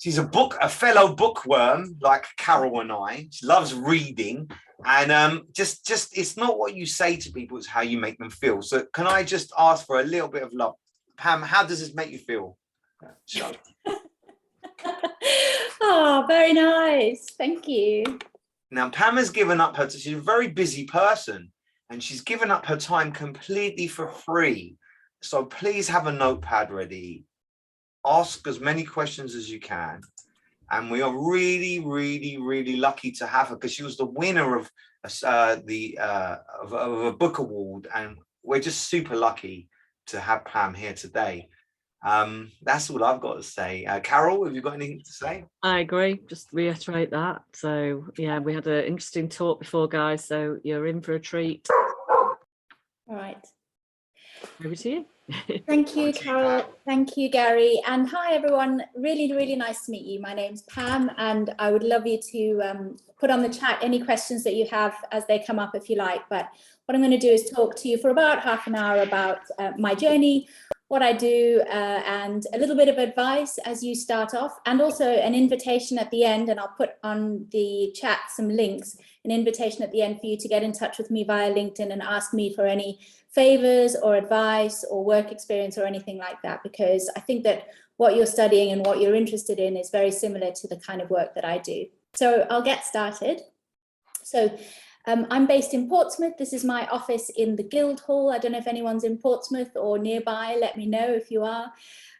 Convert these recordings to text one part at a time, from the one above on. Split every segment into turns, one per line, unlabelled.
She's a fellow bookworm like Carol and I. She loves reading, and just it's not what you say to people; it's how you make them feel. So, can I just ask for a little bit of love, Pam? How does this make you feel? So.
Oh, very nice. Thank you.
Now, Pam has given up she's a very busy person, and she's given up her time completely for free. So please have a notepad ready. Ask as many questions as you can. And we are really, really, really lucky to have her because she was the winner of a book award. And we're just super lucky to have Pam here today. That's all I've got to say. Carol, have you got anything to say?
I agree. Just reiterate that. So yeah, we had an interesting talk before, guys. So you're in for a treat.
All right.
Over to you.
Thank you, Carol. Thank you, Gary. And hi, everyone. Really, really nice to meet you. My name's Pam, and I would love you to put on the chat any questions that you have as they come up, if you like. But what I'm going to do is talk to you for about half an hour about my journey, what I do, and a little bit of advice as you start off, and also an invitation at the end, and I'll put on the chat some links, an invitation at the end for you to get in touch with me via LinkedIn and ask me for any favors or advice or work experience or anything like that, because I think that what you're studying and what you're interested in is very similar to the kind of work that I do. So I'll get started. So I'm based in Portsmouth. This is my office in the Guildhall. I don't know if anyone's in Portsmouth or nearby. Let me know if you are.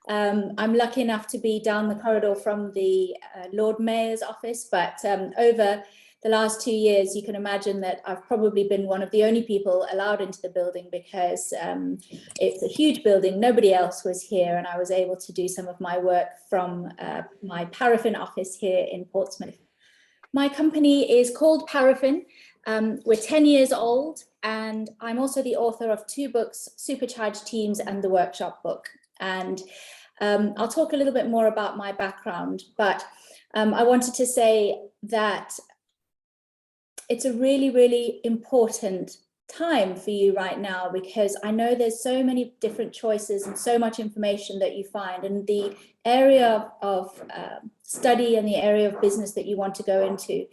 I'm lucky enough to be down the corridor from the Lord Mayor's office, but over the last 2 years, you can imagine that I've probably been one of the only people allowed into the building because it's a huge building. Nobody else was here, and I was able to do some of my work from my Paraffin office here in Portsmouth. My company is called Paraffin. We're 10 years old, and I'm also the author of 2 books, Supercharged Teams and the Workshop book. And I'll talk a little bit more about my background, but I wanted to say that it's a really, really important time for you right now, because I know there's so many different choices and so much information that you find, and the area of study and the area of business that you want to go into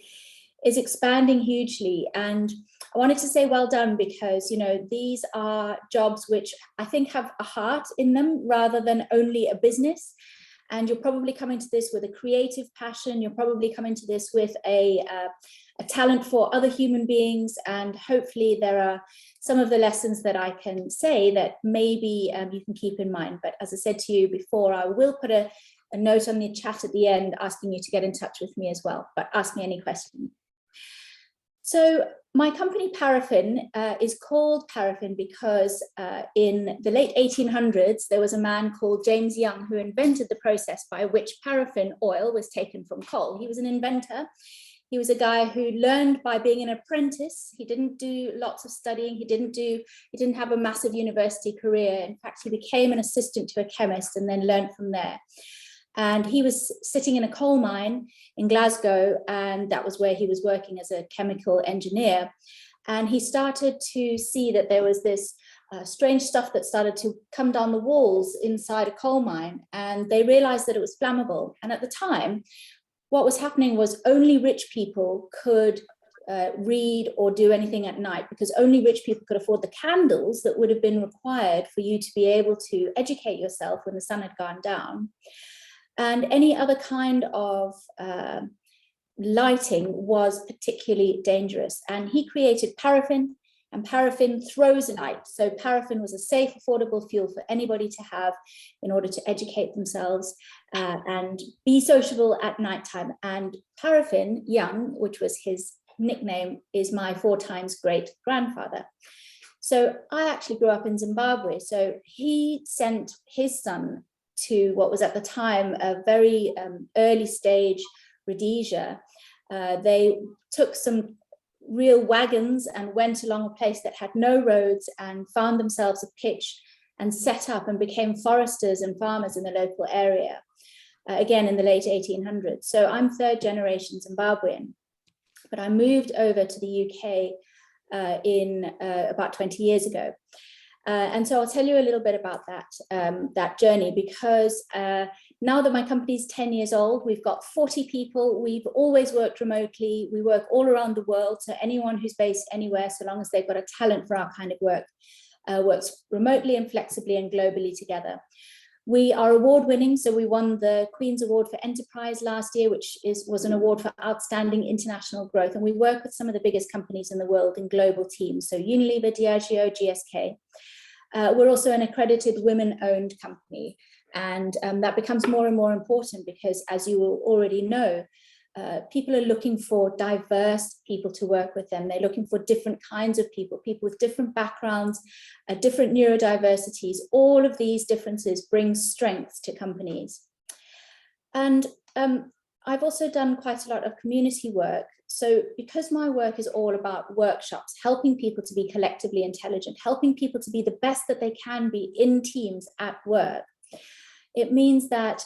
is expanding hugely. And I wanted to say well done, because, you know, these are jobs which I think have a heart in them rather than only a business. And you're probably coming to this with a creative passion. You're probably coming to this with a talent for other human beings. And hopefully there are some of the lessons that I can say that maybe you can keep in mind. But as I said to you before, I will put a note on the chat at the end asking you to get in touch with me as well, but ask me any questions. So my company Paraffin is called Paraffin because in the late 1800s, there was a man called James Young who invented the process by which paraffin oil was taken from coal. He was an inventor. He was a guy who learned by being an apprentice. He didn't do lots of studying. He didn't have a massive university career. In fact, he became an assistant to a chemist and then learned from there. And he was sitting in a coal mine in Glasgow, and that was where he was working as a chemical engineer. And he started to see that there was this strange stuff that started to come down the walls inside a coal mine, and they realized that it was flammable. And at the time, what was happening was only rich people could read or do anything at night, because only rich people could afford the candles that would have been required for you to be able to educate yourself when the sun had gone down. And any other kind of lighting was particularly dangerous. And he created paraffin, and paraffin throws light. So paraffin was a safe, affordable fuel for anybody to have in order to educate themselves and be sociable at nighttime. And Paraffin Young, which was his nickname, is my 4 times great grandfather. So I actually grew up in Zimbabwe. So he sent his son to what was at the time a very early stage Rhodesia. They took some real wagons and went along a place that had no roads and found themselves a pitch and set up and became foresters and farmers in the local area, again in the late 1800s. So I'm 3rd generation Zimbabwean, but I moved over to the UK in about 20 years ago. And so I'll tell you a little bit about that journey, because now that my company's 10 years old, we've got 40 people. We've always worked remotely. We work all around the world. So anyone who's based anywhere, so long as they've got a talent for our kind of work, works remotely and flexibly and globally together. We are award winning. So we won the Queen's Award for Enterprise last year, which was an award for outstanding international growth. And we work with some of the biggest companies in the world in global teams. So Unilever, Diageo, GSK. We're also an accredited women-owned company. And that becomes more and more important because, as you will already know, people are looking for diverse people to work with them. They're looking for different kinds of people, people with different backgrounds, different neurodiversities. All of these differences bring strengths to companies. And I've also done quite a lot of community work. So because my work is all about workshops, helping people to be collectively intelligent, helping people to be the best that they can be in teams at work, it means that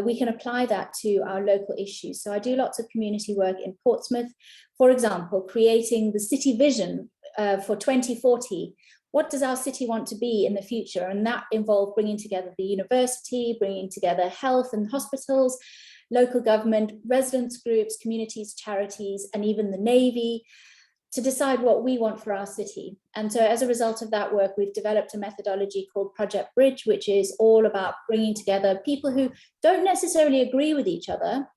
we can apply that to our local issues. So I do lots of community work in Portsmouth, for example, creating the city vision for 2040. What does our city want to be in the future? And that involved bringing together the university, bringing together health and hospitals, local government, residents groups, communities, charities, and even the Navy, to decide what we want for our city. And so as a result of that work, we've developed a methodology called Project Bridge, which is all about bringing together people who don't necessarily agree with each other,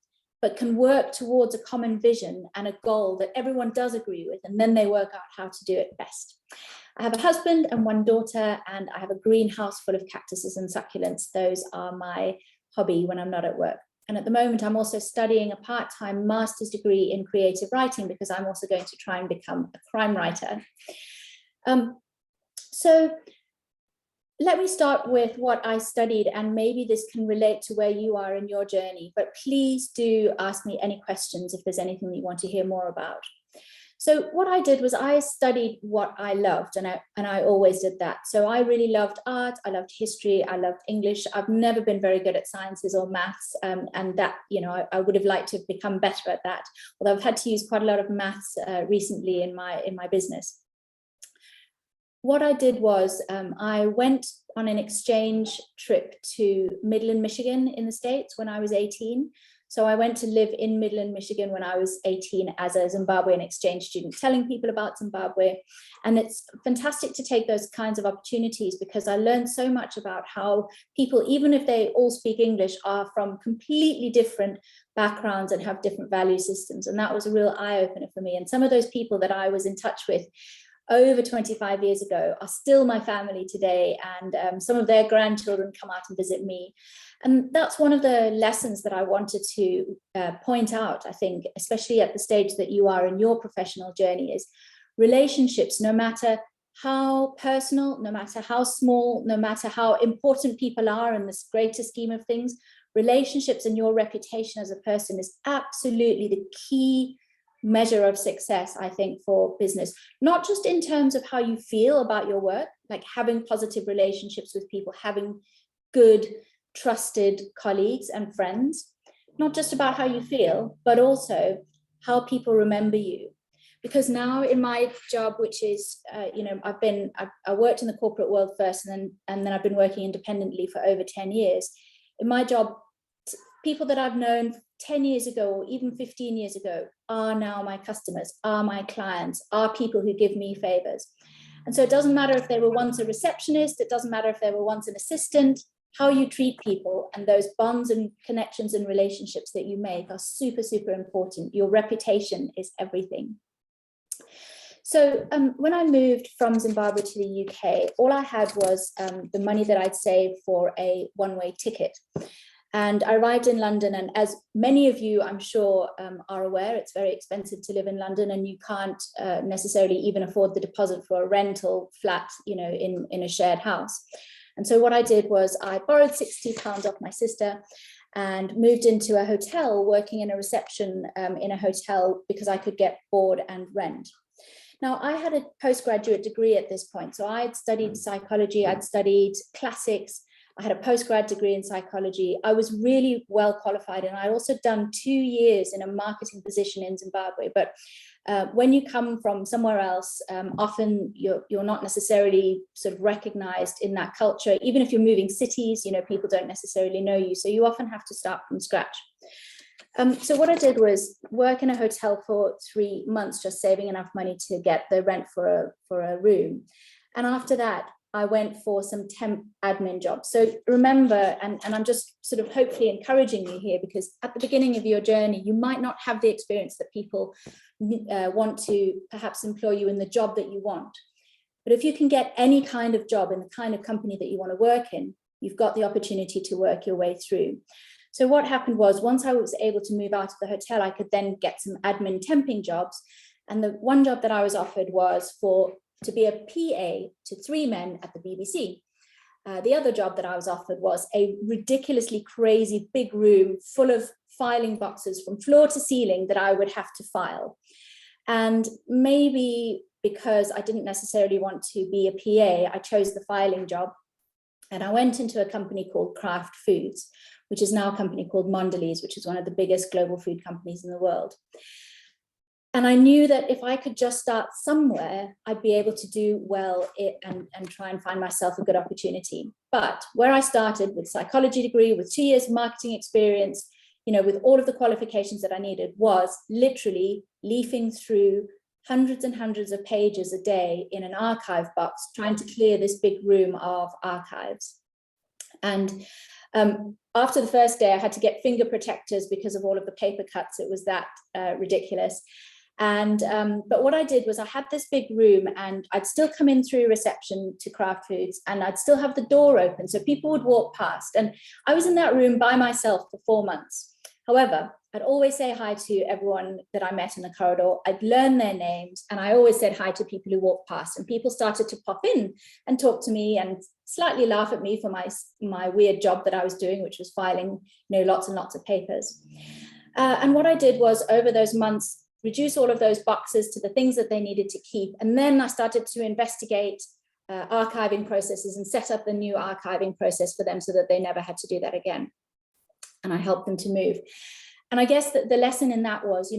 but can work towards a common vision and a goal that everyone does agree with, and then they work out how to do it best. I have a husband and one daughter, and I have a greenhouse full of cactuses and succulents. Those are my hobby when I'm not at work. And at the moment, I'm also studying a part-time master's degree in creative writing, because I'm also going to try and become a crime writer. So let me start with what I studied, and maybe this can relate to where you are in your journey, but please do ask me any questions if there's anything that you want to hear more about. So what I did was I studied what I loved, and I always did that. So I really loved art, I loved history, I loved English. I've never been very good at sciences or maths, and that, you know, I would have liked to become better at that. Although I've had to use quite a lot of maths recently in my business. What I did was I went on an exchange trip to Midland, Michigan in the States when I was 18. So I went to live in Midland, Michigan when I was 18 as a Zimbabwean exchange student, telling people about Zimbabwe. And it's fantastic to take those kinds of opportunities, because I learned so much about how people, even if they all speak English, are from completely different backgrounds and have different value systems. And that was a real eye-opener for me. And some of those people that I was in touch with over 25 years ago are still my family today, and some of their grandchildren come out and visit me. And that's one of the lessons that I wanted to point out, I think, especially at the stage that you are in your professional journey, is relationships, no matter how personal, no matter how small, no matter how important people are in this greater scheme of things, relationships and your reputation as a person is absolutely the key measure of success, I think, for business. Not just in terms of how you feel about your work, like having positive relationships with people, having good, trusted colleagues and friends, not just about how you feel, but also how people remember you. Because now in my job, which is, you know, I worked in the corporate world first, and then I've been working independently for over 10 years. In my job, people that I've known 10 years ago or even 15 years ago are now my customers, are my clients, are people who give me favors. And so it doesn't matter if they were once a receptionist, it doesn't matter if they were once an assistant. How you treat people and those bonds and connections and relationships that you make are super, super important. Your reputation is everything. So when I moved from Zimbabwe to the UK, all I had was the money that I'd saved for a one-way ticket. And I arrived in London, and as many of you, I'm sure, are aware, it's very expensive to live in London, and you can't necessarily even afford the deposit for a rental flat, you know, in a shared house. And so what I did was I borrowed £60 off my sister and moved into a hotel, working in a reception in a hotel, because I could get board and rent. Now, I had a postgraduate degree at this point. So I'd studied psychology, I'd studied classics, I had a postgrad degree in psychology. I was really well qualified, and I'd also done 2 years in a marketing position in Zimbabwe. But When you come from somewhere else, often you're not necessarily sort of recognized in that culture. Even if you're moving cities, people don't necessarily know you. So you often have to start from scratch. So what I did was work in a hotel for 3 months, just saving enough money to get the rent for a room. And after that, I went for some temp admin jobs. So remember, and I'm just sort of hopefully encouraging you here, because at the beginning of your journey, you might not have the experience that people want to perhaps employ you in the job that you want. But if you can get any kind of job in the kind of company that you want to work in, you've got the opportunity to work your way through. So what happened was, once I was able to move out of the hotel, I could then get some admin temping jobs. And the one job that I was offered was to be a PA to 3 men at the BBC. The other job that I was offered was a ridiculously crazy big room full of filing boxes from floor to ceiling that I would have to file. And maybe because I didn't necessarily want to be a PA, I chose the filing job. And I went into a company called Kraft Foods, which is now a company called Mondelez, which is one of the biggest global food companies in the world. And I knew that if I could just start somewhere, I'd be able to do well and try and find myself a good opportunity. But where I started with psychology degree, with 2 years of marketing experience, with all of the qualifications that I needed, was literally leafing through hundreds and hundreds of pages a day in an archive box, trying to clear this big room of archives. And after the first day, I had to get finger protectors because of all of the paper cuts. It was that ridiculous. And but what I did was, I had this big room, and I'd still come in through reception to Kraft Foods, and I'd still have the door open so people would walk past. And I was in that room by myself for 4 months. However, I'd always say hi to everyone that I met in the corridor. I'd learn their names, and I always said hi to people who walked past, and people started to pop in and talk to me and slightly laugh at me for my weird job that I was doing, which was filing lots and lots of papers. And what I did was, over those months, reduce all of those boxes to the things that they needed to keep. And then I started to investigate archiving processes and set up a new archiving process for them so that they never had to do that again. And I helped them to move. And I guess that the lesson in that was,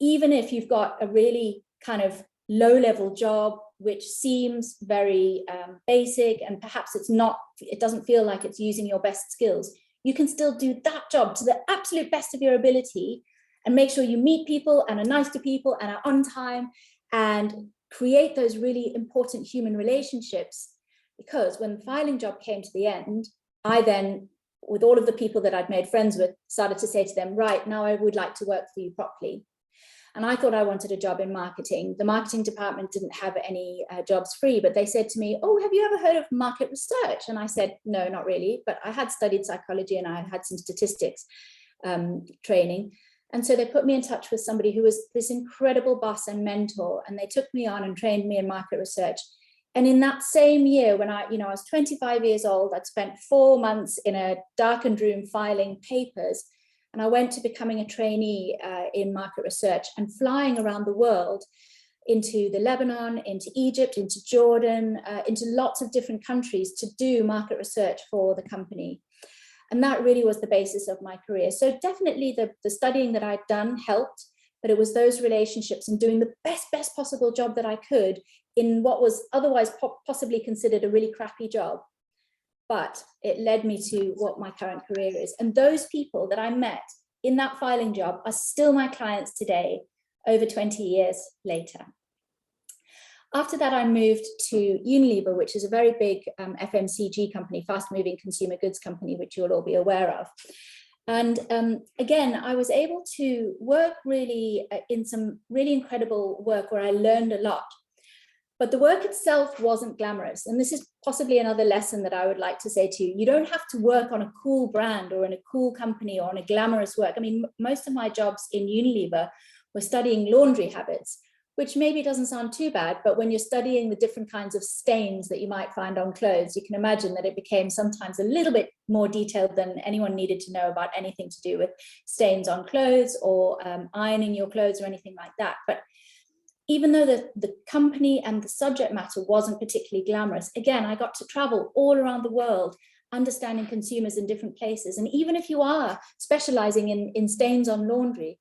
even if you've got a really kind of low-level job, which seems very basic, and perhaps it doesn't feel like it's using your best skills, you can still do that job to the absolute best of your ability, and make sure you meet people and are nice to people and are on time and create those really important human relationships. Because when the filing job came to the end, I then, with all of the people that I'd made friends with, started to say to them, right, now I would like to work for you properly. And I thought I wanted a job in marketing. The marketing department didn't have any jobs free, but they said to me, oh, have you ever heard of market research? And I said, no, not really, but I had studied psychology and I had some statistics training. And so they put me in touch with somebody who was this incredible boss and mentor, and they took me on and trained me in market research. And in that same year, when I was 25 years old, I'd spent 4 months in a darkened room filing papers, and I went to becoming a trainee in market research and flying around the world into the Lebanon, into Egypt, into Jordan, into lots of different countries to do market research for the company. And that really was the basis of my career. So definitely the studying that I'd done helped, but it was those relationships and doing the best possible job that I could in what was otherwise possibly considered a really crappy job. But it led me to what my current career is. And those people that I met in that filing job are still my clients today, over 20 years later. After that, I moved to Unilever, which is a very big FMCG company, fast-moving consumer goods company, which you'll all be aware of. And again, I was able to work really in some really incredible work where I learned a lot. But the work itself wasn't glamorous. And this is possibly another lesson that I would like to say to you. You don't have to work on a cool brand or in a cool company or on a glamorous work. I mean, most of my jobs in Unilever were studying laundry habits, which maybe doesn't sound too bad, but when you're studying the different kinds of stains that you might find on clothes, you can imagine that it became sometimes a little bit more detailed than anyone needed to know about anything to do with stains on clothes or ironing your clothes or anything like that. But even though the company and the subject matter wasn't particularly glamorous, again, I got to travel all around the world, understanding consumers in different places. And even if you are specializing in stains on laundry,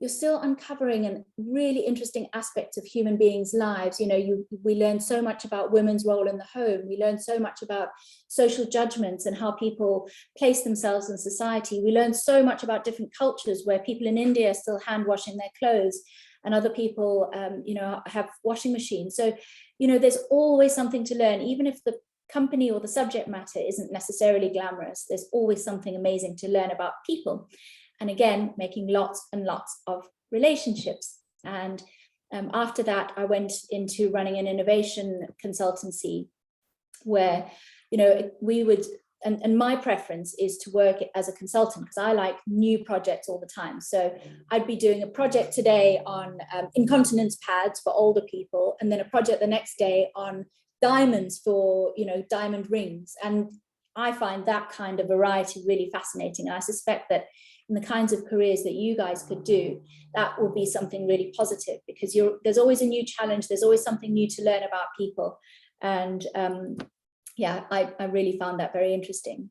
you're still uncovering a really interesting aspect of human beings' lives. You know, we learn so much about women's role in the home. We learn so much about social judgments and how people place themselves in society. We learn so much about different cultures, where people in India are still hand washing their clothes and other people, you know, have washing machines. So, you know, there's always something to learn, even if the company or the subject matter isn't necessarily glamorous. There's always something amazing to learn about people. And again, making lots and lots of relationships. And after that, I went into running an innovation consultancy where, you know, we would, and my preference is to work as a consultant, because I like new projects all the time. So I'd be doing a project today on incontinence pads for older people, and then a project the next day on diamonds for, you know, diamond rings. And I find that kind of variety really fascinating. And I suspect that in the kinds of careers that you guys could do, that will be something really positive, because there's always a new challenge. There's always something new to learn about people. And yeah, I really found that very interesting.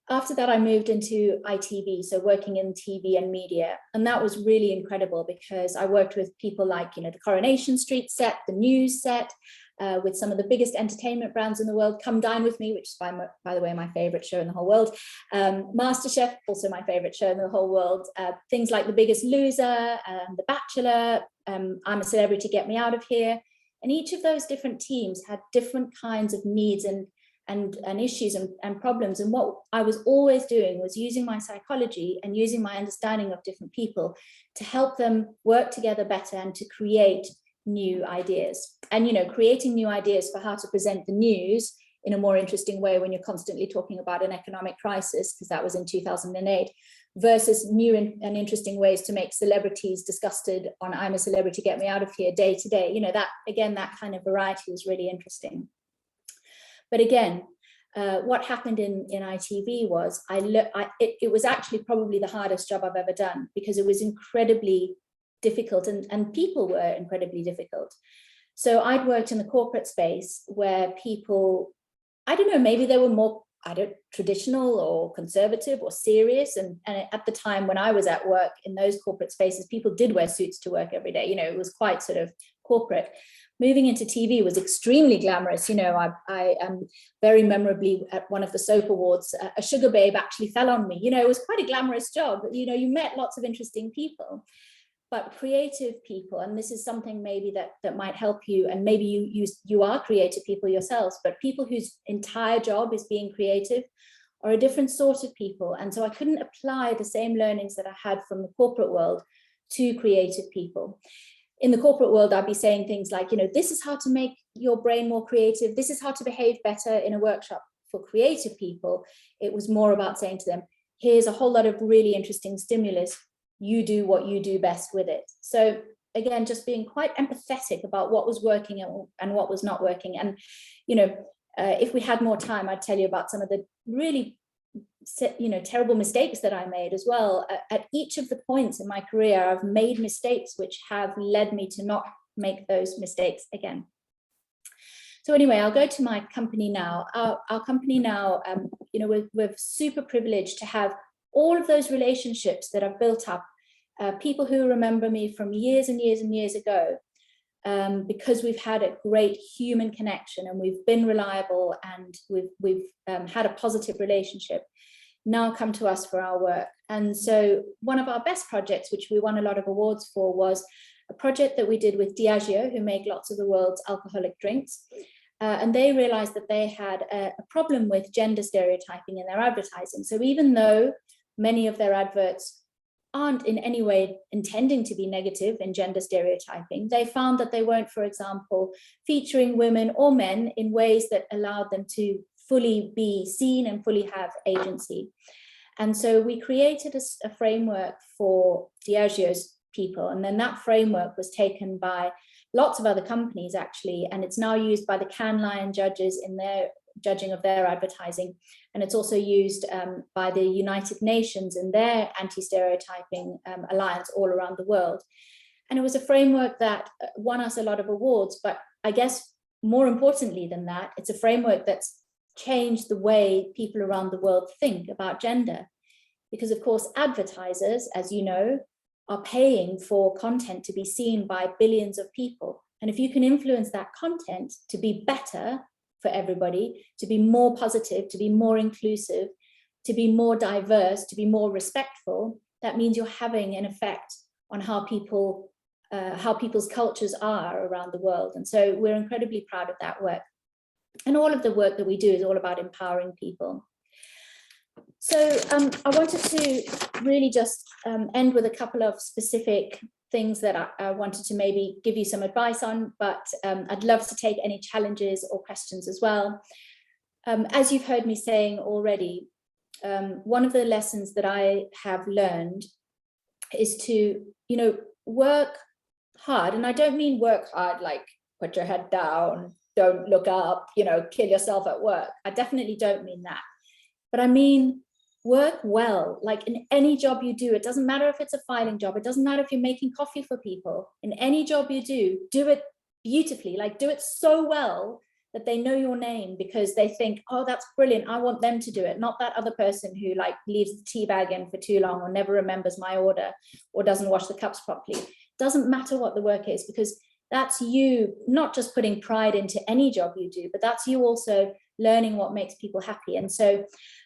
After that, I moved into ITV, so working in TV and media. And that was really incredible, because I worked with people like, you know, the Coronation Street set, the news set, with some of the biggest entertainment brands in the world. Come Dine With Me, which is, by the way, my favorite show in the whole world. MasterChef, also my favorite show in the whole world. Things like The Biggest Loser, The Bachelor, I'm a Celebrity, Get Me Out of Here. And each of those different teams had different kinds of needs and issues and problems. And what I was always doing was using my psychology and using my understanding of different people to help them work together better and to create new ideas. And, you know, creating new ideas for how to present the news in a more interesting way when you're constantly talking about an economic crisis, because that was in 2008, versus new and interesting ways to make celebrities disgusted on I'm a Celebrity, Get Me Out of Here day to day. You know, that, again, that kind of variety was really interesting. But again, what happened in ITV was it was actually probably the hardest job I've ever done, because it was incredibly difficult and people were incredibly difficult. So I'd worked in the corporate space where people, I don't know, maybe they were more, traditional or conservative or serious. And at the time when I was at work in those corporate spaces, people did wear suits to work every day. You know, it was quite sort of corporate. Moving into TV was extremely glamorous. You know, I very memorably at one of the soap awards, a sugar babe actually fell on me. You know, it was quite a glamorous job. You know, you met lots of interesting people. But creative people, and this is something maybe that might help you, and maybe you are creative people yourselves, but people whose entire job is being creative are a different sort of people. And so I couldn't apply the same learnings that I had from the corporate world to creative people. In the corporate world, I'd be saying things like, you know, this is how to make your brain more creative. This is how to behave better in a workshop. For creative people, it was more about saying to them, here's a whole lot of really interesting stimulus. You do what you do best with it. So again, just being quite empathetic about what was working and what was not working. And, you know, if we had more time, I'd tell you about some of the really, you know, terrible mistakes that I made as well. At each of the points in my career, I've made mistakes which have led me to not make those mistakes again. So anyway, I'll go to my company now. Our company now, you know, we're super privileged to have all of those relationships that I've built up, people who remember me from years and years and years ago, because we've had a great human connection and we've been reliable and we've had a positive relationship, now come to us for our work. And so one of our best projects, which we won a lot of awards for, was a project that we did with Diageo, who make lots of the world's alcoholic drinks. And they realized that they had a problem with gender stereotyping in their advertising. So even though many of their adverts aren't in any way intending to be negative in gender stereotyping, they found that they weren't, for example, featuring women or men in ways that allowed them to fully be seen and fully have agency. And so we created a framework for Diageo's people. And then that framework was taken by lots of other companies, actually, and it's now used by the Cannes Lion judges in their judging of their advertising. And it's also used by the United Nations in their anti-stereotyping alliance all around the world. And it was a framework that won us a lot of awards, but I guess more importantly than that, it's a framework that's changed the way people around the world think about gender. Because of course, advertisers, as you know, are paying for content to be seen by billions of people. And if you can influence that content to be better for everybody, to be more positive, to be more inclusive, to be more diverse, to be more respectful, that means you're having an effect on how people's cultures are around the world. And so we're incredibly proud of that work. And all of the work that we do is all about empowering people. So I wanted to really just end with a couple of specific things that I wanted to maybe give you some advice on, but I'd love to take any challenges or questions as well. As you've heard me saying already, one of the lessons that I have learned is to, work hard. And I don't mean work hard like put your head down, don't look up, kill yourself at work. I definitely don't mean that. But I mean, work well, like in any job you do. It doesn't matter if it's a filing job. It doesn't matter if you're making coffee for people. In any job you do it beautifully, like do it so well that they know your name because they think, oh, that's brilliant. I want them to do it. Not that other person who like leaves the tea bag in for too long or never remembers my order or doesn't wash the cups properly. Doesn't matter what the work is, because that's you not just putting pride into any job you do, but that's you also learning what makes people happy. And so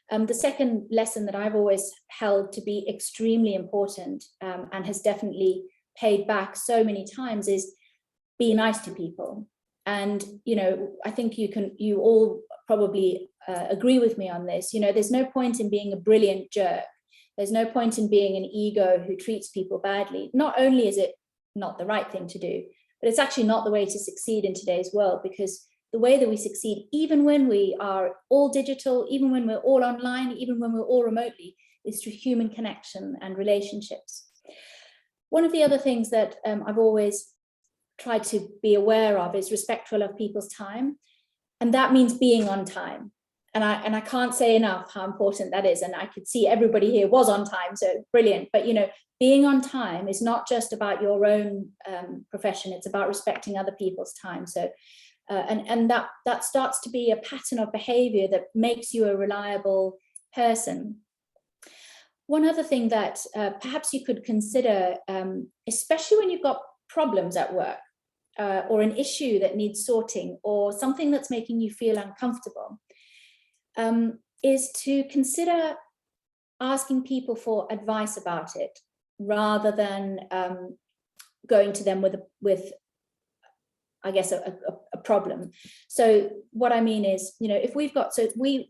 the second lesson that I've always held to be extremely important and has definitely paid back so many times is be nice to people. And, I think you all probably agree with me on this. There's no point in being a brilliant jerk. There's no point in being an ego who treats people badly. Not only is it not the right thing to do, but it's actually not the way to succeed in today's world, because the way that we succeed, even when we are all digital, even when we're all online, even when we're all remotely, is through human connection and relationships. One of the other things that I've always tried to be aware of is respectful of people's time. And that means being on time. And I can't say enough how important that is. And I could see everybody here was on time, so brilliant. But being on time is not just about your own profession, it's about respecting other people's time. So and that starts to be a pattern of behavior that makes you a reliable person. One other thing that perhaps you could consider, especially when you've got problems at work or an issue that needs sorting or something that's making you feel uncomfortable, is to consider asking people for advice about it rather than going to them with I guess a problem. So what I mean is, if we've got, so we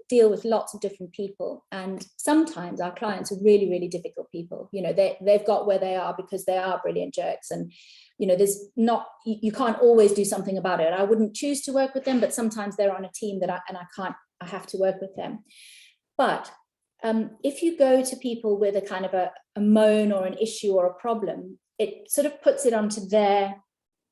deal with lots of different people, and sometimes our clients are really, really difficult people. They've got where they are because they are brilliant jerks, and there's not, you can't always do something about it. I wouldn't choose to work with them, but sometimes they're on a team that I have to work with them. But if you go to people with a kind of a moan or an issue or a problem, it sort of puts it onto their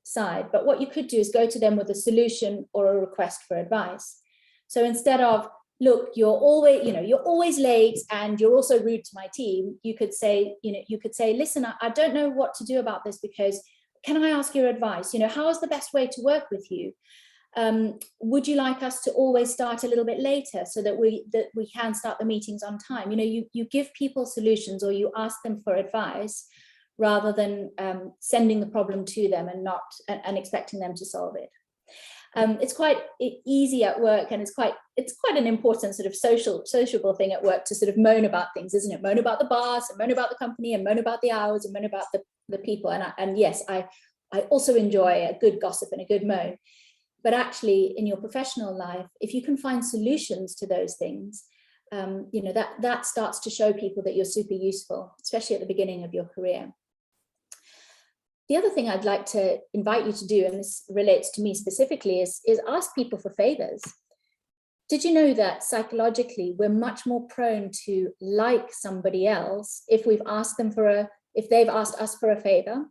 side. But what you could do is go to them with a solution or a request for advice. So instead of, look, you're always late and you're also rude to my team, you could say, listen, I don't know what to do about this, because can I ask your advice? How is the best way to work with you? Would you like us to always start a little bit later so that we can start the meetings on time? You give people solutions, or you ask them for advice, rather than sending the problem to them and expecting them to solve it. It's quite easy at work, and it's quite an important sort of sociable thing at work to sort of moan about things, isn't it? Moan about the boss, and moan about the company, and moan about the hours, and moan about the people. And yes, I also enjoy a good gossip and a good moan. But actually, in your professional life, if you can find solutions to those things, that starts to show people that you're super useful, especially at the beginning of your career. The other thing I'd like to invite you to do, and this relates to me specifically, is ask people for favors. Did you know that psychologically we're much more prone to like somebody else if they've asked us for a favor?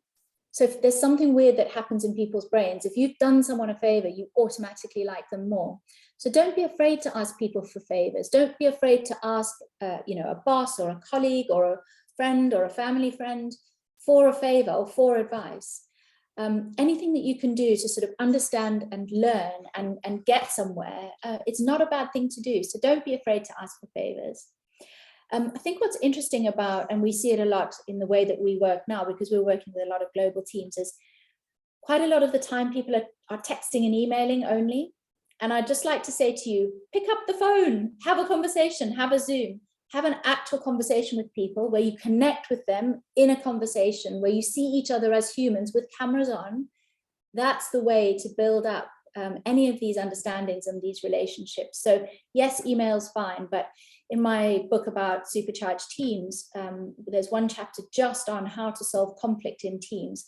So if there's something weird that happens in people's brains, if you've done someone a favor, you automatically like them more. So don't be afraid to ask people for favors. Don't be afraid to ask, a boss or a colleague or a friend or a family friend for a favor or for advice. Anything that you can do to sort of understand and learn and get somewhere, it's not a bad thing to do. So don't be afraid to ask for favors. I think what's interesting about, and we see it a lot in the way that we work now, because we're working with a lot of global teams, is quite a lot of the time people are texting and emailing only. And I'd just like to say to you, pick up the phone, have a conversation, have a Zoom, have an actual conversation with people where you connect with them in a conversation, where you see each other as humans with cameras on. That's the way to build up any of these understandings and these relationships. So yes, email's fine, but in my book about supercharged teams, there's one chapter just on how to solve conflict in teams.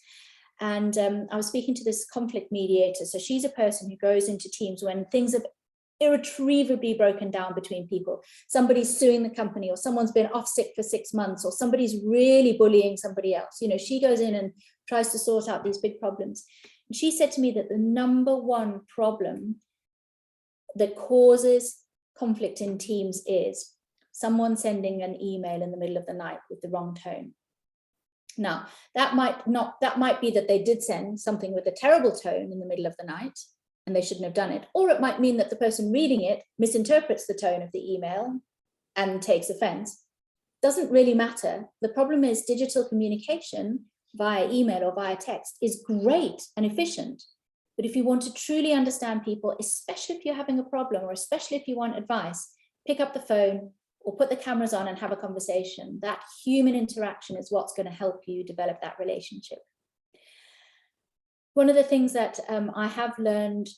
And I was speaking to this conflict mediator. So she's a person who goes into teams when things have irretrievably broken down between people. Somebody's suing the company, or someone's been off sick for 6 months, or somebody's really bullying somebody else. You know, she goes in and tries to sort out these big problems. And she said to me that the number one problem that causes conflict in teams is someone sending an email in the middle of the night with the wrong tone. Now, that might be that they did send something with a terrible tone in the middle of the night and they shouldn't have done it. Or it might mean that the person reading it misinterprets the tone of the email and takes offense. Doesn't really matter. The problem is digital communication via email or via text is great and efficient. But if you want to truly understand people, especially if you're having a problem, or especially if you want advice, pick up the phone or put the cameras on and have a conversation. That human interaction is what's going to help you develop that relationship. One of the things that I have learned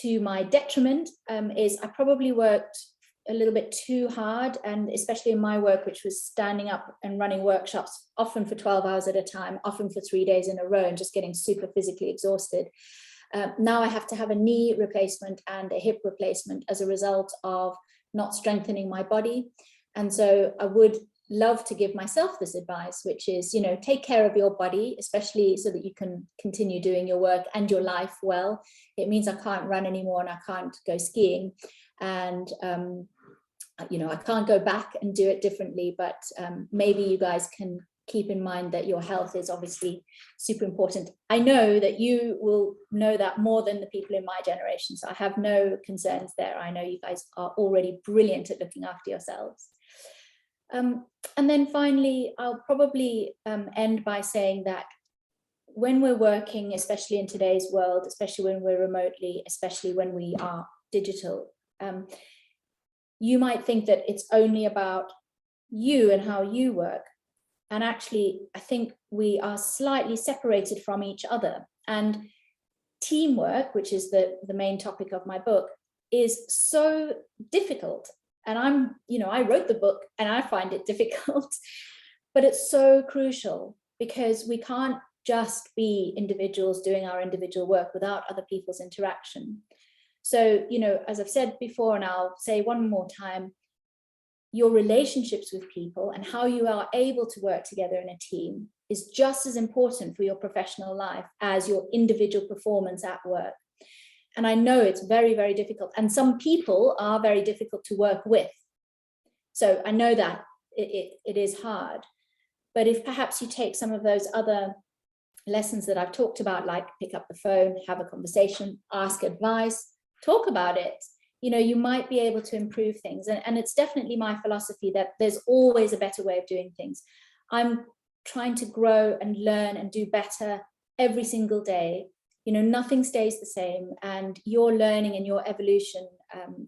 to my detriment is I probably worked a little bit too hard, and especially in my work, which was standing up and running workshops, often for 12 hours at a time, often for 3 days in a row, and just getting super physically exhausted. Now I have to have a knee replacement and a hip replacement as a result of not strengthening my body. And so I would love to give myself this advice, which is, you know, take care of your body, especially so that you can continue doing your work and your life well. It means I can't run anymore and I can't go skiing. And, you know, I can't go back and do it differently, but maybe you guys can keep in mind that your health is obviously super important. I know that you will know that more than the people in my generation, so I have no concerns there. I know you guys are already brilliant at looking after yourselves. And then finally, I'll probably end by saying that when we're working, especially in today's world, especially when we're remotely, especially when we are digital, you might think that it's only about you and how you work. And actually, I think we are slightly separated from each other. And teamwork, which is the main topic of my book, is so difficult. And I wrote the book and I find it difficult, but it's so crucial because we can't just be individuals doing our individual work without other people's interaction. So, you know, as I've said before, and I'll say one more time, your relationships with people and how you are able to work together in a team is just as important for your professional life as your individual performance at work. And I know it's very, very difficult. And some people are very difficult to work with. So I know that it is hard. But if perhaps you take some of those other lessons that I've talked about, like pick up the phone, have a conversation, ask advice, talk about it, you know, you might be able to improve things. And it's definitely my philosophy that there's always a better way of doing things. I'm trying to grow and learn and do better every single day. You know, nothing stays the same, and your learning and your evolution,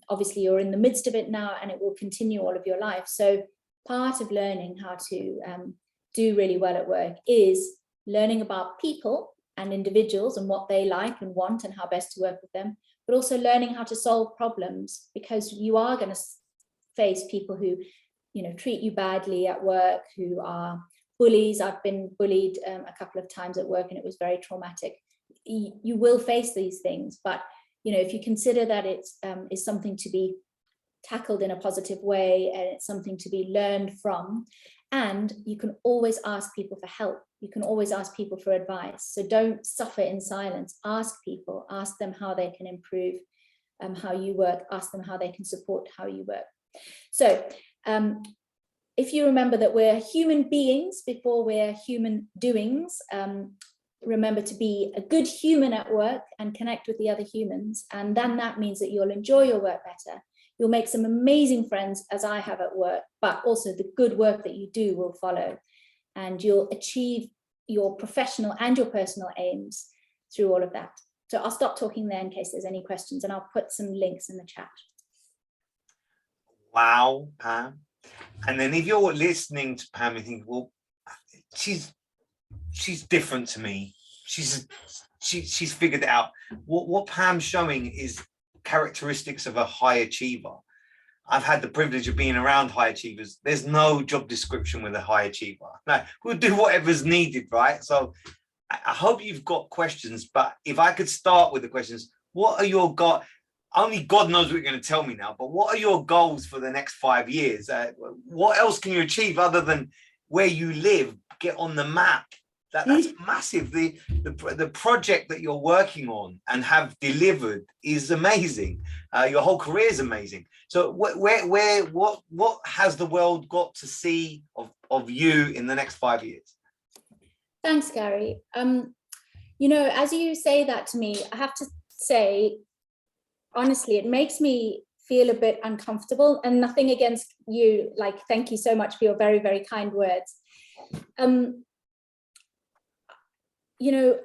obviously you're in the midst of it now and it will continue all of your life. So part of learning how to do really well at work is learning about people and individuals and what they like and want and how best to work with them, but also learning how to solve problems, because you are going to face people who, you know, treat you badly at work, who are bullies. I've been bullied a couple of times at work and it was very traumatic. You will face these things, but, you know, if you consider that it's is something to be tackled in a positive way and it's something to be learned from, and you can always ask people for help. You can always ask people for advice. So don't suffer in silence. Ask people, ask them how they can improve how you work, ask them how they can support how you work. So if you remember that we're human beings before we're human doings, remember to be a good human at work and connect with the other humans. And then that means that you'll enjoy your work better. You'll make some amazing friends, as I have at work, but also the good work that you do will follow, and you'll achieve your professional and your personal aims through all of that. So I'll stop talking there in case there's any questions, and I'll put some links in the chat.
Wow, Pam. And then if you're listening to Pam, you think, well, she's different to me. She's figured it out. What Pam's showing is characteristics of a high achiever. I've had the privilege of being around high achievers. There's no job description with a high achiever. No, we'll do whatever's needed, right? So I hope you've got questions, but if I could start with the questions, what are your goals? Only God knows what you're going to tell me now, but what are your goals for the next 5 years? What else can you achieve other than where you live, get on the map? That's massive. The project that you're working on and have delivered is amazing. Your whole career is amazing. So what has the world got to see of you in the next 5 years?
Thanks, Gary. You know, as you say that to me, I have to say, honestly, it makes me feel a bit uncomfortable, and nothing against you. Like, thank you so much for your very, very kind words. You know,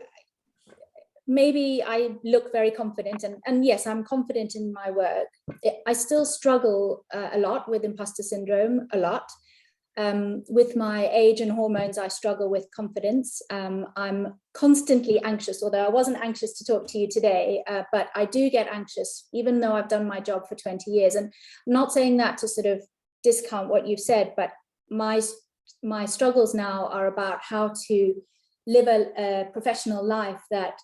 maybe I look very confident, and yes, I'm confident in my work. I still struggle a lot with imposter syndrome, a lot. With my age and hormones, I struggle with confidence. I'm constantly anxious, although I wasn't anxious to talk to you today, but I do get anxious, even though I've done my job for 20 years. And I'm not saying that to sort of discount what you've said, but my struggles now are about how to live a professional life that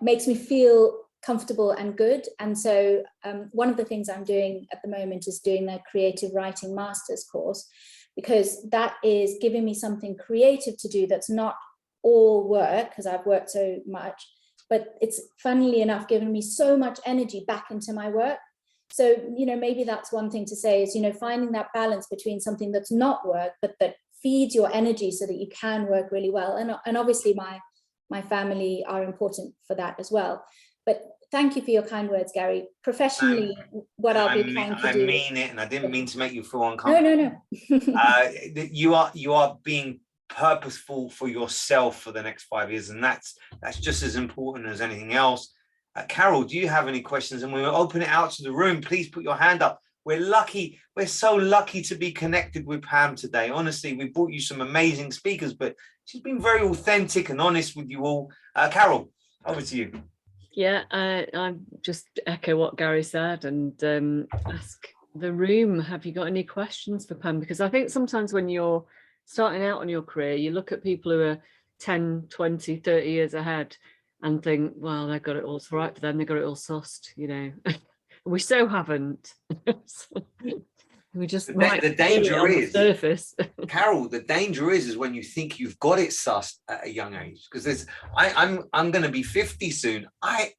makes me feel comfortable and good. And so one of the things I'm doing at the moment is doing the creative writing master's course, because that is giving me something creative to do that's not all work, because I've worked so much, but it's funnily enough given me so much energy back into my work. So, you know, maybe that's one thing to say is, you know, finding that balance between something that's not work, but that feeds your energy so that you can work really well. And obviously my family are important for that as well. But thank you for your kind words, Gary. Professionally, what I'll be trying to do.
I mean it, and I didn't mean to make you feel uncomfortable.
No.
You are being purposeful for yourself for the next 5 years, and that's just as important as anything else. Carol, do you have any questions? And we'll open it out to the room. Please put your hand up. We're so lucky to be connected with Pam today. Honestly, we brought you some amazing speakers, but she's been very authentic and honest with you all. Carol, over to you.
Yeah, I just echo what Gary said and ask the room, have you got any questions for Pam? Because I think sometimes when you're starting out on your career, you look at people who are 10, 20, 30 years ahead and think, well, they've got it all right for them, they've got it all sussed, you know. We so haven't. We just
the danger is
the surface.
Carol, the danger is when you think you've got it sussed at a young age, because I'm going to be 50 soon.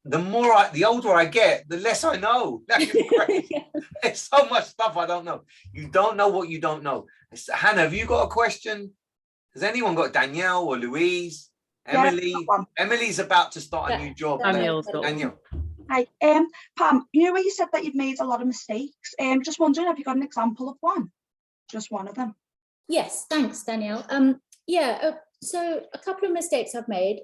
The older I get, the less I know. That's crazy. There's so much stuff I don't know. You don't know what you don't know. Hannah, have you got a question? Has anyone got? Danielle or Louise? Emily?
Yeah,
Emily's about to start a new job.
Danielle's got
Danielle.
Hi, Pam, you know where you said that you'd made a lot of mistakes? Just wondering, have you got an example of one? Just one of them?
Yes, thanks, Danielle. So a couple of mistakes I've made.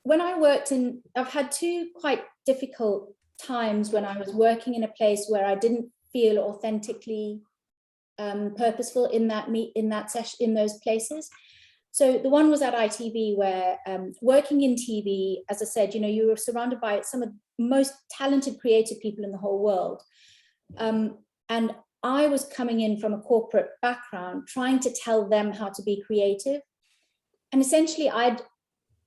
When I worked I've had two quite difficult times when I was working in a place where I didn't feel authentically purposeful in those places. So the one was at ITV, where working in TV, as I said, you know, you were surrounded by some of the most talented creative people in the whole world. And I was coming in from a corporate background, trying to tell them how to be creative. And essentially, I'd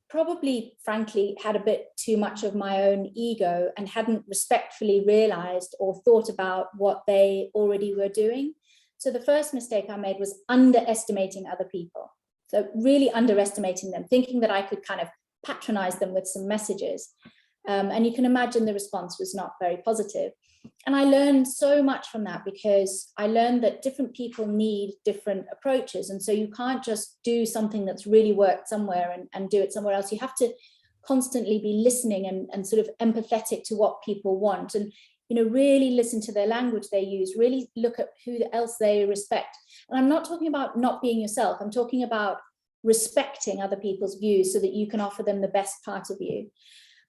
probably, frankly, had a bit too much of my own ego and hadn't respectfully realized or thought about what they already were doing. So the first mistake I made was underestimating other people. So really underestimating them, thinking that I could kind of patronize them with some messages. And you can imagine the response was not very positive. And I learned so much from that, because I learned that different people need different approaches. And so you can't just do something that's really worked somewhere and do it somewhere else. You have to constantly be listening and sort of empathetic to what people want. And really listen to their language they use, really look at who else they respect. And I'm not talking about not being yourself. I'm talking about respecting other people's views so that you can offer them the best part of you.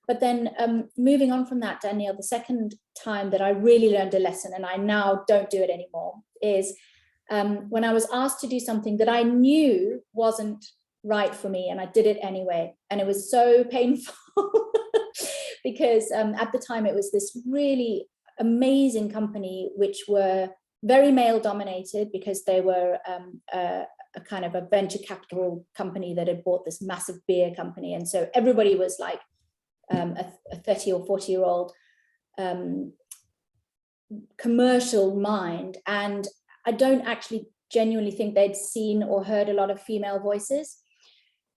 But then moving on from that, Danielle, the second time that I really learned a lesson, and I now don't do it anymore, is when I was asked to do something that I knew wasn't right for me, and I did it anyway. And it was so painful because at the time it was this really amazing company, which were very male dominated because they were a kind of a venture capital company that had bought this massive beer company. And so everybody was like a 30 or 40-year-old commercial mind. And I don't actually genuinely think they'd seen or heard a lot of female voices.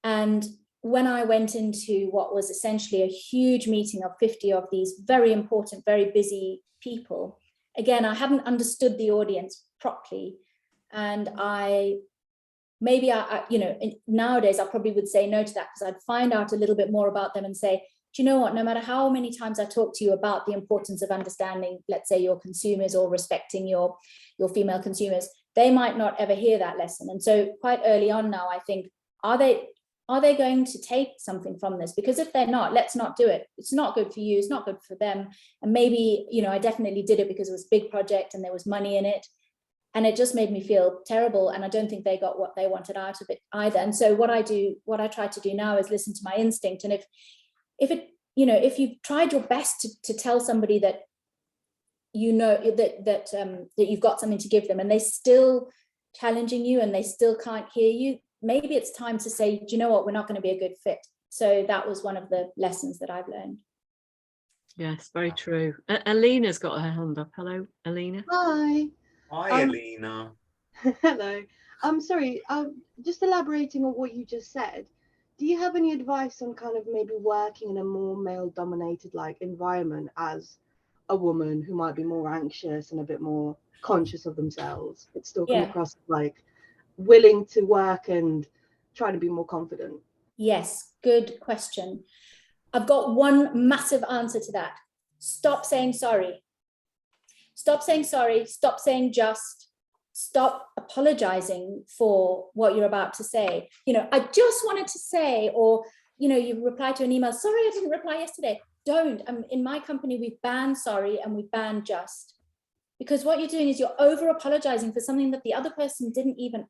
And when I went into what was essentially a huge meeting of 50 of these very important, very busy people, again, I hadn't understood the audience properly. And maybe nowadays I probably would say no to that, because I'd find out a little bit more about them and say, do you know what, no matter how many times I talk to you about the importance of understanding, let's say, your consumers or respecting your female consumers, they might not ever hear that lesson. And so quite early on now, I think, are they going to take something from this? Because if they're not, let's not do it. It's not good for you, it's not good for them. And maybe, I definitely did it because it was a big project and there was money in it. And it just made me feel terrible. And I don't think they got what they wanted out of it either. And so what I try to do now is listen to my instinct. And if you've tried your best to tell somebody that that you've got something to give them, and they're still challenging you and they still can't hear you, maybe it's time to say, do you know what, we're not going to be a good fit. So that was one of the lessons that I've learned.
Yes, very true. Alina's got her hand up. Hello, Alina.
Hi.
Hi, Alina.
Hello. I'm sorry. Just elaborating on what you just said. Do you have any advice on kind of maybe working in a more male-dominated like environment as a woman who might be more anxious and a bit more conscious of themselves, but still come across like willing to work and trying to be more confident?
Yes, good question. I've got one massive answer to that. Stop saying sorry. Stop saying sorry. Stop saying just. Stop apologizing for what you're about to say. I just wanted to say, or, you reply to an email, sorry, I didn't reply yesterday. Don't. In my company, we've banned sorry and we've banned just. Because what you're doing is you're over apologizing for something that the other person didn't even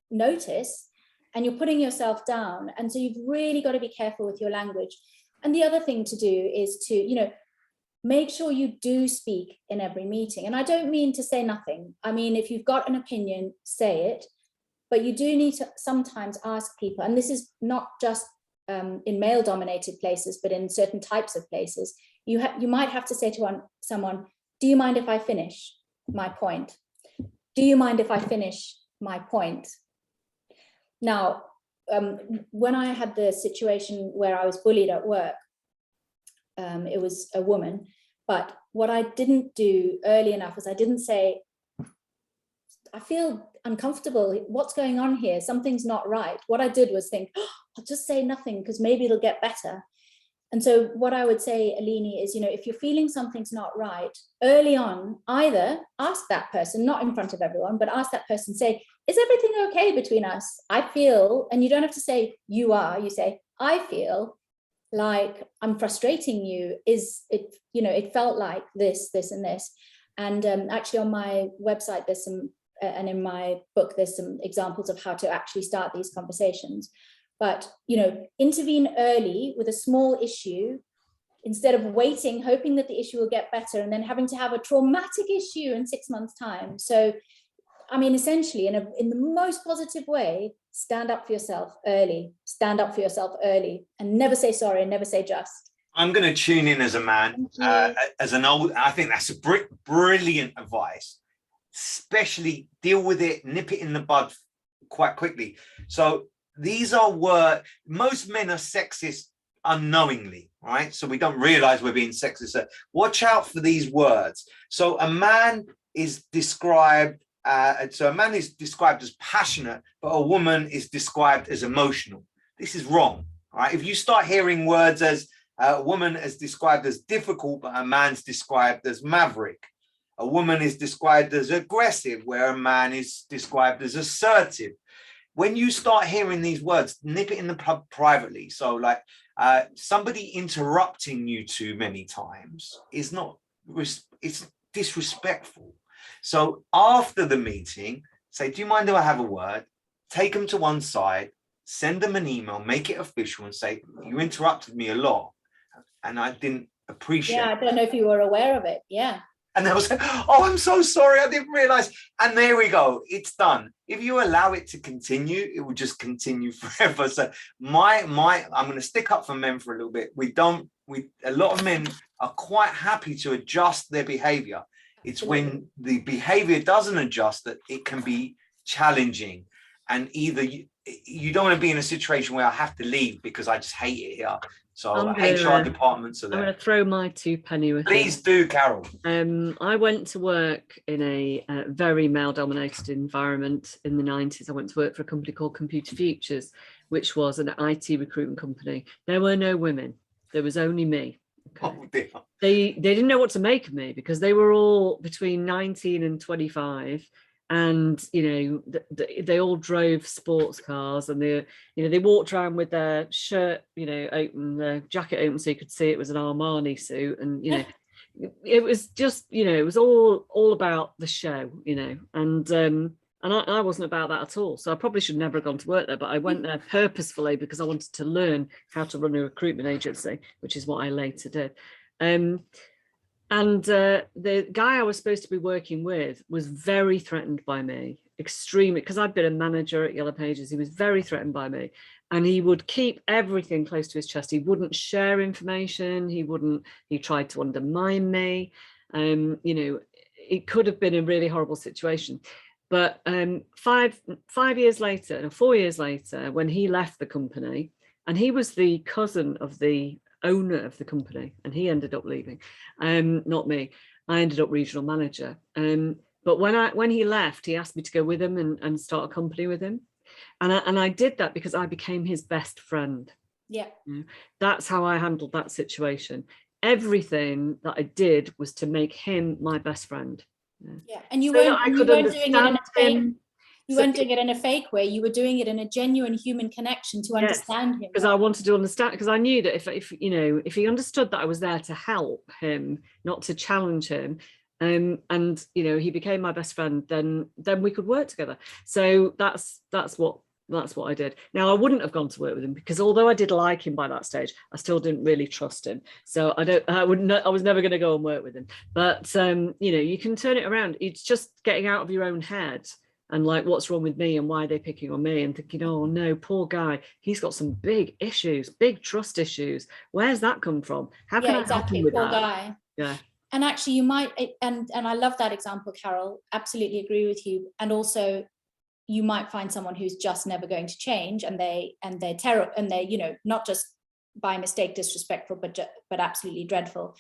notice, and you're putting yourself down. And so you've really got to be careful with your language. And the other thing to do is to, make sure you do speak in every meeting. And I don't mean to say nothing. I mean, if you've got an opinion, say it, but you do need to sometimes ask people, and this is not just in male-dominated places, but in certain types of places, you might have to say to someone, do you mind if I finish my point? Do you mind if I finish my point? Now, when I had the situation where I was bullied at work, it was a woman, but what I didn't do early enough was I didn't say, I feel uncomfortable. What's going on here? Something's not right. What I did was think, I'll just say nothing because maybe it'll get better. And so what I would say, Alini, is, if you're feeling something's not right, early on, either ask that person, not in front of everyone, but ask that person, say, is everything okay between us? I feel, and you don't have to say you are, you say, I feel like I'm frustrating you. Is it, it felt like this, and this. And actually on my website, there's some, and in my book, there's some examples of how to actually start these conversations. But, intervene early with a small issue instead of waiting, hoping that the issue will get better and then having to have a traumatic issue in 6 months' time. So, I mean, essentially, in the most positive way, stand up for yourself early, and never say sorry and never say just.
I'm going to tune in as a man, as an old, I think that's a brilliant advice, especially deal with it, nip it in the bud quite quickly. So these are most men are sexist unknowingly, right? So we don't realize we're being sexist. So watch out for these words. So a man is described as passionate, but a woman is described as emotional. This is wrong, right? If you start hearing words as A woman is described as difficult, but a man's described as maverick. A woman is described as aggressive, where a man is described as assertive. When you start hearing these words, nip it in the pub privately. So like somebody interrupting you too many times is not, it's disrespectful. So after the meeting, say, do you mind if I have a word? Take them to one side, send them an email, make it official and say, you interrupted me a lot and I didn't appreciate
Yeah, I
it.
don't know if you were aware of it. Yeah.
And they'll say, oh, I'm so sorry, I didn't realize. And there we go, it's done. If you allow it to continue, it will just continue forever. So I'm going to stick up for men for a little bit. A lot of men are quite happy to adjust their behavior. It's when the behavior doesn't adjust that it can be challenging. And either you don't want to be in a situation where I have to leave because I just hate it here. So HR departments are there.
I'm going to throw my 2 penny with
Please do, Carol.
I went to work in a very male-dominated environment in the 90s. I went to work for a company called Computer Futures, which was an IT recruitment company. There were no women. There was only me. Okay.
Oh, dear.
They didn't know what to make of me because they were all between 19 and 25. And they all drove sports cars, and they walked around with their shirt open, their jacket open, so you could see it was an Armani suit, and it was just it was all about the show, and I wasn't about that at all. So I probably should never have gone to work there, but I went there purposefully because I wanted to learn how to run a recruitment agency, which is what I later did. And the guy I was supposed to be working with was very threatened by me, extremely, because I'd been a manager at Yellow Pages. He was very threatened by me, and he would keep everything close to his chest. He wouldn't share information. He tried to undermine me. It could have been a really horrible situation. But 5 years later, no, 4 years later, when he left the company, and he was the cousin of the owner of the company, and he ended up leaving, not me. I ended up regional manager. But when he left, he asked me to go with him and start a company with him, and I did that because I became his best friend.
Yeah,
that's how I handled that situation. Everything that I did was to make him my best friend.
Yeah, and you
So
weren't doing it in a fake. You weren't doing it in a fake way. You were doing it in a genuine human connection to understand him.
Because I wanted to understand, because I knew that if he understood that I was there to help him, not to challenge him, and he became my best friend, then we could work together. So that's what I did. Now, I wouldn't have gone to work with him because although I did like him by that stage, I still didn't really trust him. So I was never going to go and work with him. But you can turn it around. It's just getting out of your own head and like, what's wrong with me and why are they picking on me, and thinking, oh no, poor guy, he's got some big issues, big trust issues. Where's that come from? How can I help him with
poor
that?
Guy.
Yeah.
And actually you might, and I love that example, Carol, absolutely agree with you. And also you might find someone who's just never going to change, and they're terrible, and they're not just by mistake disrespectful, but absolutely dreadful.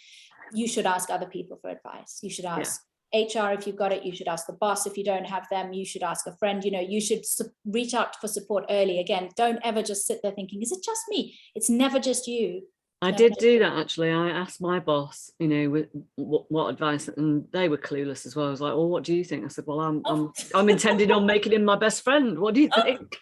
You should ask other people for advice. You should ask HR if you've got it. You should ask the boss if you don't have them. You should ask a friend. You should reach out for support early. Again, don't ever just sit there thinking, is it just me? It's never just you.
I did do that, actually. I asked my boss, what advice, and they were clueless as well. I was like, well, what do you think? I said, well, I'm intending on making him my best friend. What do you think?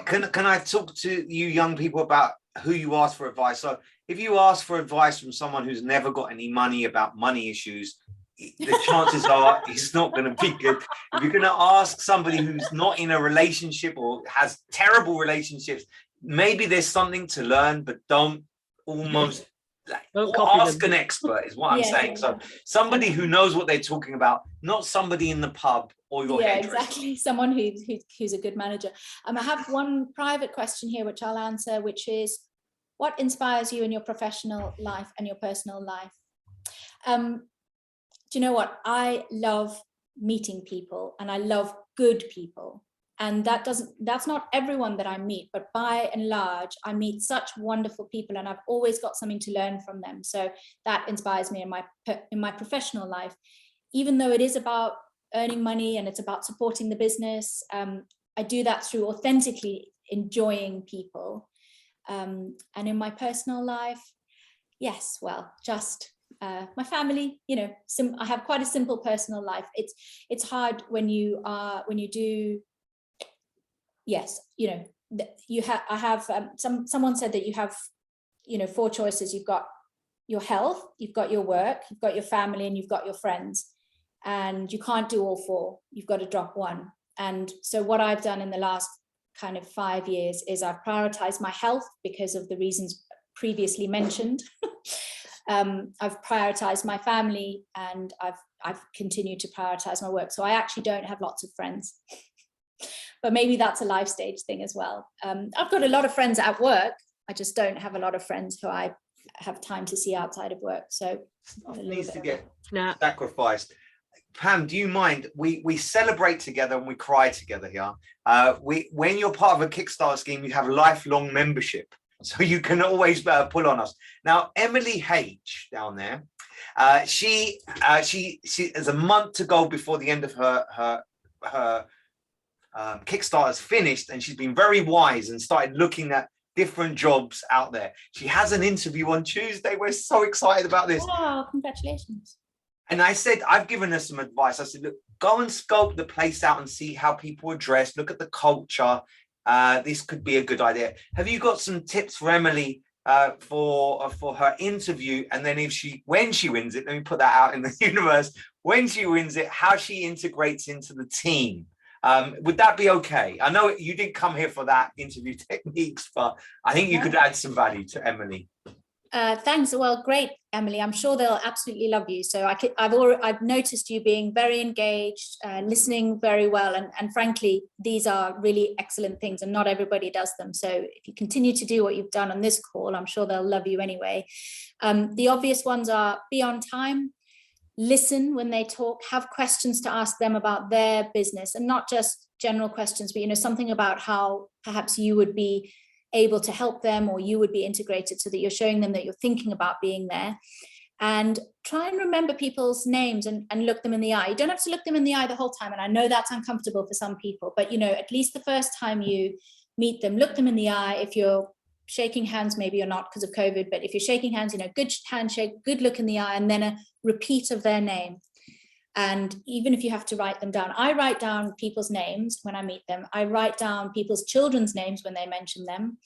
Can I talk to you young people about who you ask for advice? So if you ask for advice from someone who's never got any money about money issues, the chances are it's not going to be good. If you're going to ask somebody who's not in a relationship or has terrible relationships, maybe there's something to learn, but don't ask an expert is what I'm saying. So somebody who knows what they're talking about, not somebody in the pub or your hairdresser.
Exactly. Someone who's a good manager. I have one private question here which I'll answer, which is, what inspires you in your professional life and your personal life? Do you know what? I love meeting people, and I love good people. And that's not everyone that I meet, but by and large, I meet such wonderful people, and I've always got something to learn from them. So that inspires me in my professional life, even though it is about earning money and it's about supporting the business. I do that through authentically enjoying people. And in my personal life, yes, well, just my family, you know, I have quite a simple personal life. It's hard when you do, yes, you know, someone said that you have, you know, 4 choices. You've got your health, you've got your work, you've got your family, and you've got your friends, and you can't do all 4. You've got to drop one. And so what I've done in the last kind of 5 years is I've prioritized my health because of the reasons previously mentioned. I've prioritized my family, and I've continued to prioritize my work. So I actually don't have lots of friends, but maybe that's a life stage thing as well. I've got a lot of friends at work. I just don't have a lot of friends who I have time to see outside of work. So
Stuff needs to get
Now,
sacrificed. Pam, do you mind? We celebrate together and we cry together here. When you're part of a Kickstarter scheme, you have lifelong membership, so you can always pull on us. Now, Emily H down there, she has a month to go before the end of her Kickstarter's finished, and she's been very wise and started looking at different jobs out there. She has an interview on Tuesday. We're so excited about this.
Oh, congratulations.
And I said, I've given her some advice. I said, look, go and scope the place out and see how people are dressed. Look at the culture. This could be a good idea. Have you got some tips for Emily for her interview? And then when she wins it, let me put that out in the universe. When she wins it, how she integrates into the team. Would that be okay? I know you didn't come here for that interview techniques, but I think you could add some value to Emily.
Thanks. Well, great, Emily. I'm sure they'll absolutely love you. So I've noticed you being very engaged, listening very well, and frankly, these are really excellent things, and not everybody does them. So if you continue to do what you've done on this call, I'm sure they'll love you anyway. The obvious ones are: be on time, listen when they talk, have questions to ask them about their business, and not just general questions, but, you know, something about how perhaps you would be able to help them, or you would be integrated, so that you're showing them that you're thinking about being there. And try and remember people's names and look them in the eye. You don't have to look them in the eye the whole time, and I know that's uncomfortable for some people, but, you know, at least the first time you meet them, look them in the eye. If you're shaking hands, maybe you're not because of COVID, but if you're shaking hands, you know, good handshake, good look in the eye, and then a repeat of their name. And even if you have to write them down, I write down people's names when I meet them. I write down people's children's names when they mention them.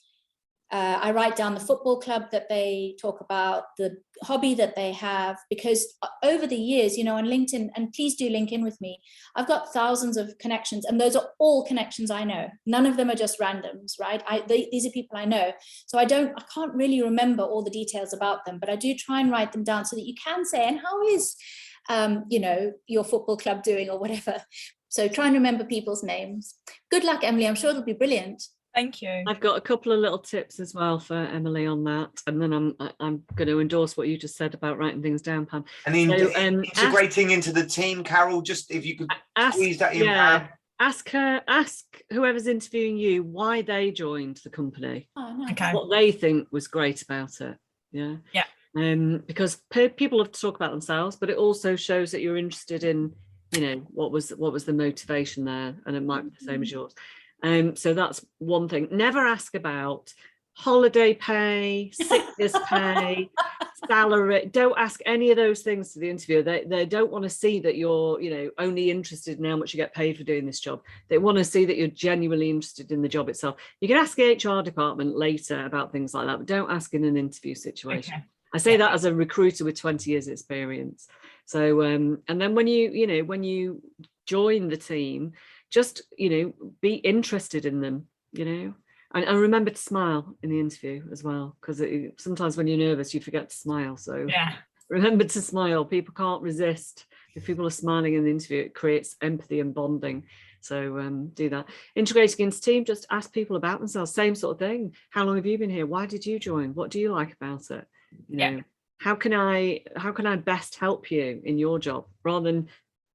I write down the football club that they talk about, the hobby that they have, because over the years, you know, on LinkedIn, and please do link in with me, I've got thousands of connections, and those are all connections I know. None of them are just randoms, right? These are people I know. So I can't really remember all the details about them, but I do try and write them down so that you can say, and how is, you know, your football club doing, or whatever. So try and remember people's names. Good luck, Emily. I'm sure it'll be brilliant.
Thank you.
I've got a couple of little tips as well for Emily on that, and then I'm going to endorse what you just said about writing things down, Pam.
And integrating into the team, Carol, just if you could squeeze that in.
Yeah, ask whoever's interviewing you why they joined the company.
Oh, no.
Okay.
What they think was great about it. Yeah.
Yeah.
Because people have to talk about themselves, but it also shows that you're interested in, you know, what was the motivation there, and it might be the same as yours. So that's one thing. Never ask about holiday pay, sickness pay, salary. Don't ask any of those things to the interviewer. They don't want to see that you're, you know, only interested in how much you get paid for doing this job. They want to see that you're genuinely interested in the job itself. You can ask the HR department later about things like that, but don't ask in an interview situation.
Okay.
I say that as a recruiter with 20 years experience. So, and then when you join the team, just, you know, be interested in them, you know, and remember to smile in the interview as well, because sometimes when you're nervous, you forget to smile. So
Yeah.
remember to smile. People can't resist. If people are smiling in the interview, it creates empathy and bonding. So do that. Integrating into team, just ask people about themselves. Same sort of thing. How long have you been here? Why did you join? What do you like about it? You know, how can I best help you in your job, rather than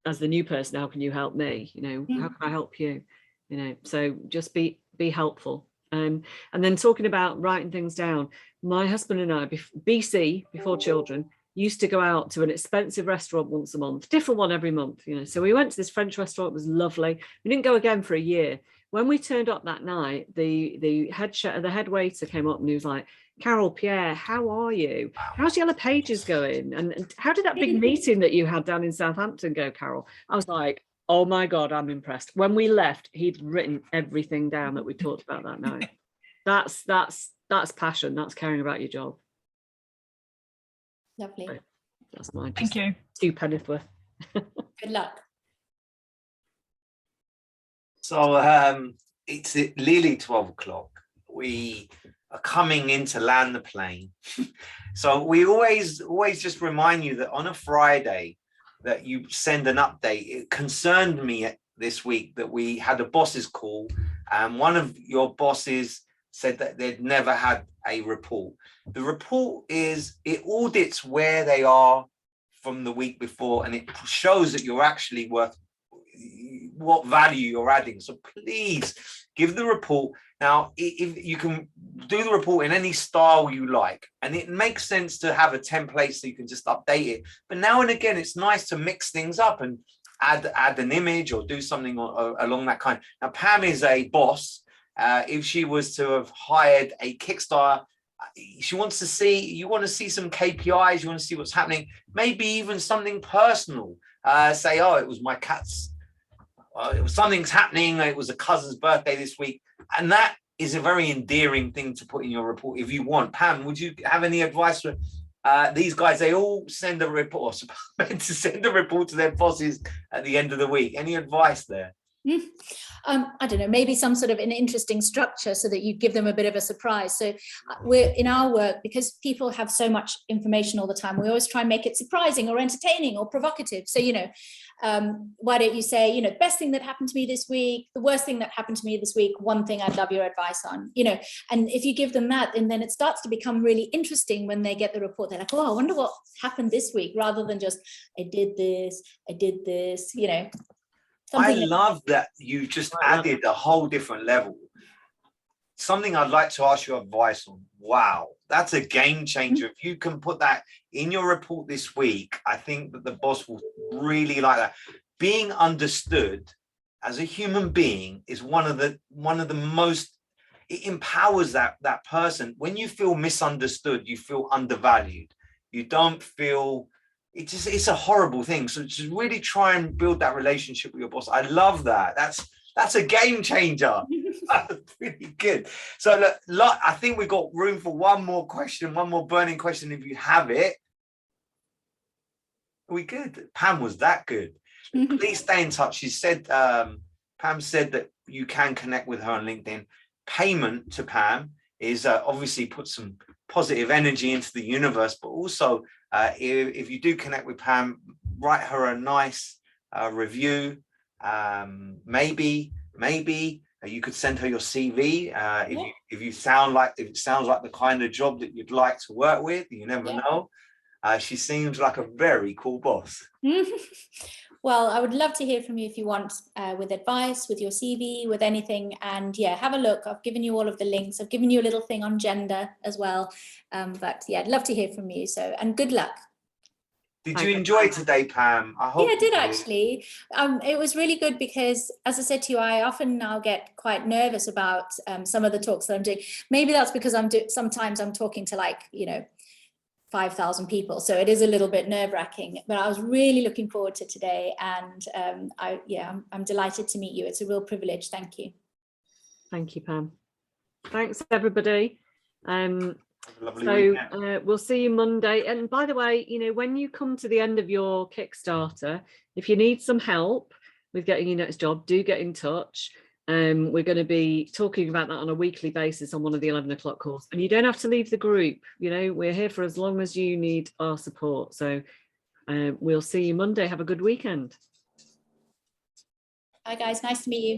as the new person, how can you help me? You know, how can I help you? You know, so just be helpful. And then talking about writing things down, my husband and I, BC, before children, used to go out to an expensive restaurant once a month, different one every month, you know. So we went to this French restaurant, it was lovely. We didn't go again for a year, when we turned up that night, the head waiter came up and he was like, Carol, Pierre, how are you? How's Yellow Pages going? And how did that big meeting that you had down in Southampton go, Carol? I was like, oh my God, I'm impressed. When we left, he'd written everything down that we talked about that night. That's passion. That's caring about your job.
Lovely.
That's mine.
Thank you.
2 pennies worth.
Good luck.
So it's nearly 12 o'clock. We are coming in to land the plane. So we always just remind you that on a Friday that you send an update. It concerned me this week that we had a bosses call and one of your bosses said that they'd never had a report. The report it audits where they are from the week before and it shows that you're actually worth what value you're adding. So please give the report. Now, if you can do the report in any style you like, and it makes sense to have a template so you can just update it. But now and again, it's nice to mix things up and add an image or do something along that kind. Now, Pam is a boss. If she was to have hired a Kickstarter, you want to see some KPIs, you want to see what's happening, maybe even something personal. Say, oh, it was my cat's, something's happening, it was a cousin's birthday this week. And that is a very endearing thing to put in your report if you want. Pam, would you have any advice for these guys? They all send a report, meant to send a report to their bosses at the end of the week. Any advice there?
I don't know, maybe some sort of an interesting structure so that you give them a bit of a surprise. So we're in our work, because people have so much information all the time, we always try and make it surprising or entertaining or provocative. So, why don't you say, best thing that happened to me this week, the worst thing that happened to me this week, one thing I'd love your advice on, and if you give them that, and then it starts to become really interesting when they get the report. They're like, oh, I wonder what happened this week, rather than just, I did this,
I love that you just added a whole different level. Something I'd like to ask your advice on. Wow, that's a game changer. If you can put that in your report this week, I think that the boss will really like that. Being understood as a human being is one of the most, it empowers that person. When you feel misunderstood, you feel undervalued. You don't feel, it's a horrible thing. So just really try and build that relationship with your boss. I love that. That's a game changer. That's really good. So look, I think we've got room for one more burning question if you have it. Are we good? Pam was that good. Please stay in touch. She said, Pam said that you can connect with her on LinkedIn. Payment to Pam is obviously put some positive energy into the universe, but also if you do connect with Pam, write her a nice review. Maybe you could send her your CV if it sounds like the kind of job that you'd like to work with. You never know. She seems like a very cool boss.
Well, I would love to hear from you if you want, with advice, with your CV, with anything. And have a look. I've given you all of the links. I've given you a little thing on gender as well. But I'd love to hear from you. So, and good luck.
Did you enjoy today, Pam? I hope
I did actually. It was really good because, as I said to you, I often now get quite nervous about some of the talks that I'm doing. Maybe that's because sometimes I'm talking to 5,000 people, so it is a little bit nerve-wracking. But I was really looking forward to today, and I'm delighted to meet you. It's a real privilege. Thank you.
Thank you, Pam. Thanks, everybody.
Lovely
we'll see you Monday. And by the way, when you come to the end of your Kickstarter, if you need some help with getting your next job, do get in touch. We're going to be talking about that on a weekly basis on one of the 11 o'clock calls. And you don't have to leave the group. We're here for as long as you need our support. So we'll see you Monday. Have a good weekend.
Bye, guys. Nice to meet you.